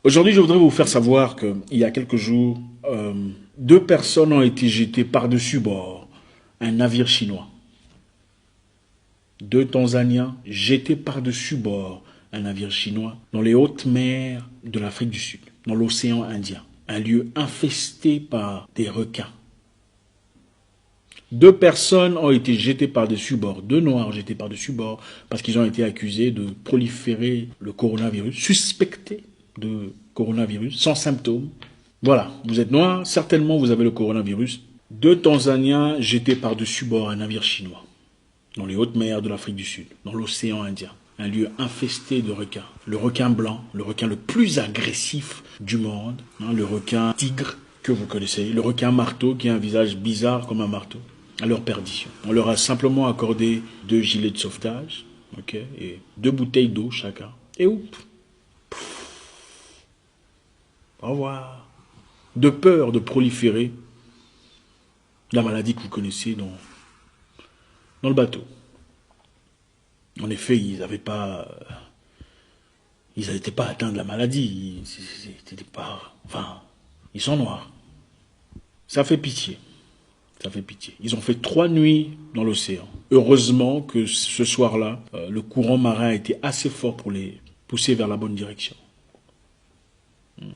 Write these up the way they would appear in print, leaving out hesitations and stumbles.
Aujourd'hui, je voudrais vous faire savoir qu'il y a quelques jours, deux personnes ont été jetées par-dessus bord un navire chinois. Deux Tanzaniens jetés par-dessus bord un navire chinois dans les hautes mers de l'Afrique du Sud, dans l'océan Indien, un lieu infesté par des requins. Deux personnes ont été jetées par-dessus bord, deux Noirs jetés par-dessus bord, parce qu'ils ont été accusés de proliférer le coronavirus, suspectés de coronavirus, sans symptômes. Voilà, vous êtes Noir, certainement vous avez le coronavirus. Deux Tanzaniens jetés par-dessus bord un navire chinois, dans les hautes mers de l'Afrique du Sud, dans l'océan Indien. Un lieu infesté de requins. Le requin blanc, le requin le plus agressif du monde, le requin tigre que vous connaissez, le requin marteau qui a un visage bizarre comme un marteau, à leur perdition. On leur a simplement accordé 2 gilets de sauvetage, et 2 bouteilles d'eau chacun. Et oup, au revoir. De peur de proliférer la maladie que vous connaissez dans le bateau. En effet, ils n'étaient pas atteints de la maladie. Ils sont noirs. Ça fait pitié. Ça fait pitié. Ils ont fait 3 nuits dans l'océan. Heureusement que ce soir-là, le courant marin a été assez fort pour les pousser vers la bonne direction.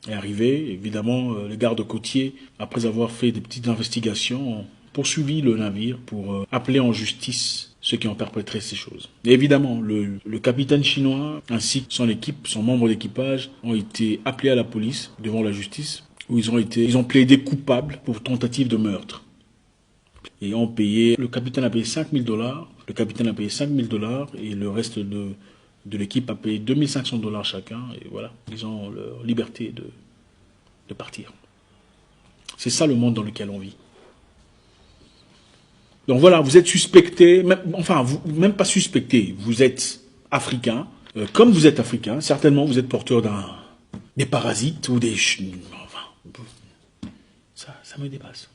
Et arrivé, évidemment, les gardes côtiers, après avoir fait des petites investigations, ont poursuivi le navire pour appeler en justice ceux qui ont perpétré ces choses. Et évidemment, le capitaine chinois ainsi que son équipe, son membre d'équipage, ont été appelés à la police devant la justice, où ils ont plaidé coupables pour tentative de meurtre. Et ont payé, le capitaine a payé $5 000, et le reste de l'équipe a payé $2500 chacun, et voilà, ils ont leur liberté de partir. C'est ça le monde dans lequel on vit. Donc voilà, vous êtes suspecté, même pas suspecté, vous êtes africain. Comme vous êtes africain, certainement vous êtes porteur des parasites ou des... Ça me dépasse.